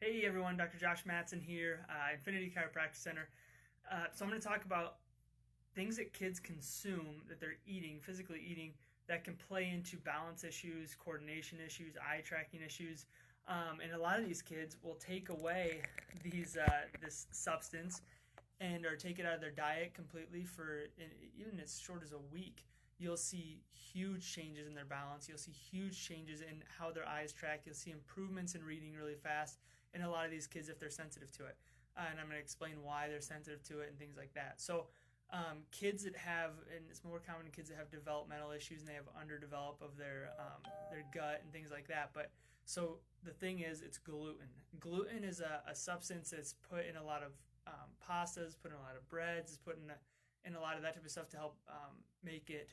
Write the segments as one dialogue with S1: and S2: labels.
S1: Hey everyone, Dr. Josh Matson here, Infinity Chiropractic Center. So I'm going to talk about things that kids consume that they're eating, physically eating, that can play into balance issues, coordination issues, eye tracking issues. And a lot of these kids will take away this substance and or take it out of their diet completely for even as short as a week. You'll see huge changes in their balance. You'll see huge changes in how their eyes track. You'll see improvements in reading really fast in a lot of these kids if they're sensitive to it. And I'm going to explain why they're sensitive to it and things like that. So kids that have, and it's more common in kids that have developmental issues and they have underdevelop of their gut and things like that. But so the thing is, it's gluten. Gluten is a substance that's put in a lot of pastas, put in a lot of breads, is put in a lot of that type of stuff to help make it,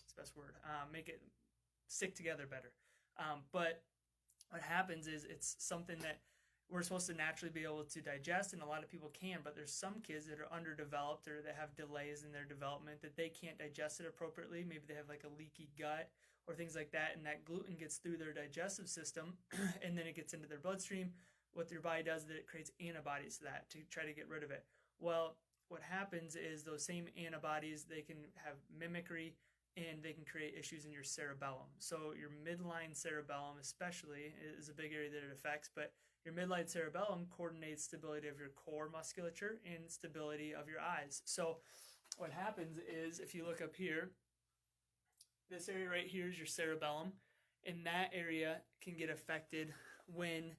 S1: it's the best word, make it stick together better. But what happens is it's something that we're supposed to naturally be able to digest, and a lot of people can, but there's some kids that are underdeveloped or that have delays in their development that they can't digest it appropriately. Maybe they have like a leaky gut or things like that, and that gluten gets through their digestive system and then it gets into their bloodstream. What your body does is that it creates antibodies to that to try to get rid of it. Well, what happens is those same antibodies, they can have mimicry and they can create issues in your cerebellum. So your midline cerebellum especially is a big area that it affects, but your midline cerebellum coordinates stability of your core musculature and stability of your eyes. So what happens is if you look up here, this area right here is your cerebellum, and that area can get affected when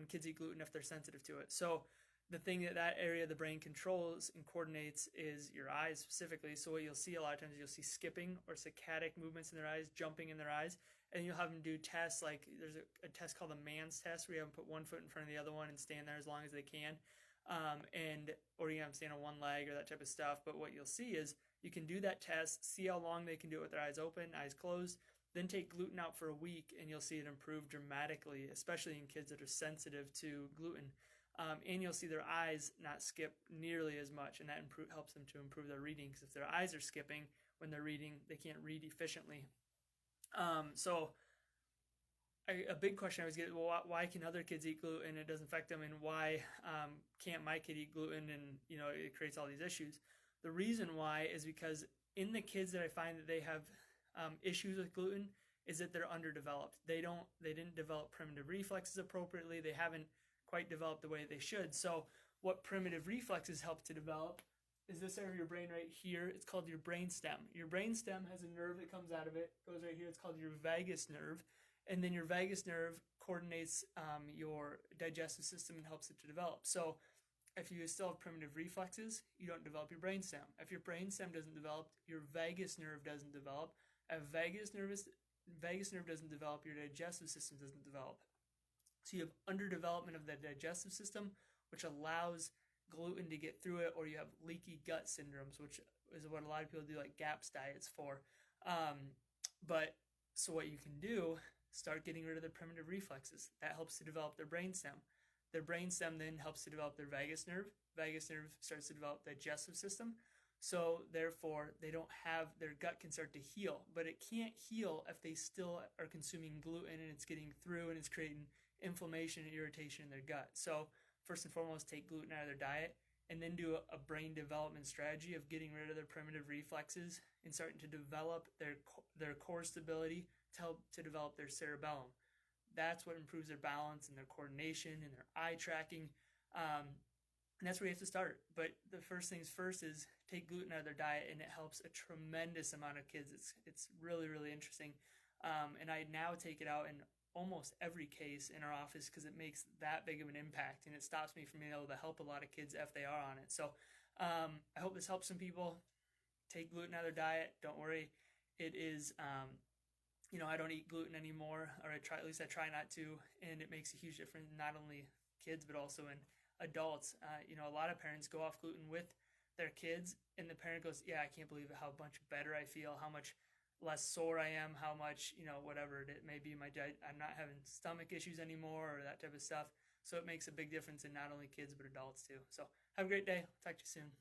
S1: kids eat gluten if they're sensitive to it. So the thing that area of the brain controls and coordinates is your eyes specifically. So what you'll see a lot of times, you'll see skipping or saccadic movements in their eyes, jumping in their eyes, and you'll have them do tests like there's a test called the Mann's test where you have them put one foot in front of the other one and stand there as long as they can, or you have them stand on one leg or that type of stuff. But what you'll see is you can do that test, see how long they can do it with their eyes open, eyes closed, then take gluten out for a week, and you'll see it improve dramatically, especially in kids that are sensitive to gluten. And you'll see their eyes not skip nearly as much, and that helps them to improve their reading, because if their eyes are skipping when they're reading, they can't read efficiently. So a big question I always get, well, why can other kids eat gluten and it doesn't affect them, and why can't my kid eat gluten and it creates all these issues? The reason why is because in the kids that I find that they have issues with gluten is that they're underdeveloped. They didn't develop primitive reflexes appropriately. They haven't quite developed the way they should. So what primitive reflexes help to develop is this area of your brain right here. It's called your brain stem. Your brain stem has a nerve that comes out of it, goes right here. It's called your vagus nerve. And then your vagus nerve coordinates your digestive system and helps it to develop. So if you still have primitive reflexes, you don't develop your brain stem. If your brain stem doesn't develop, your vagus nerve doesn't develop. If vagus nerve doesn't develop, your digestive system doesn't develop. So you have underdevelopment of the digestive system, which allows gluten to get through it, or you have leaky gut syndromes, which is what a lot of people do like GAPS diets for. But so what you can do, start getting rid of the primitive reflexes. That helps to develop their brainstem. Their brainstem then helps to develop their vagus nerve. Vagus nerve starts to develop the digestive system. So therefore, their gut can start to heal, but it can't heal if they still are consuming gluten and it's getting through and it's creating inflammation and irritation in their gut. So first and foremost, take gluten out of their diet, and then do a brain development strategy of getting rid of their primitive reflexes and starting to develop their core stability to help to develop their cerebellum. That's what improves their balance and their coordination and their eye tracking. And that's where you have to start. But the first things first is take gluten out of their diet, and it helps a tremendous amount of kids. It's really, really interesting. And I now take it out in almost every case in our office because it makes that big of an impact, and it stops me from being able to help a lot of kids if they are on it. So I hope this helps some people. Take gluten out of their diet. Don't worry. It is, I don't eat gluten anymore, or at least I try not to, and it makes a huge difference, not only kids, but also in adults. A lot of parents go off gluten with their kids, and the parent goes, yeah, I can't believe it, how much better I feel, how much less sore I am, how much, whatever it may be, I'm not having stomach issues anymore or that type of stuff. So it makes a big difference in not only kids, but adults too. So have a great day. Talk to you soon.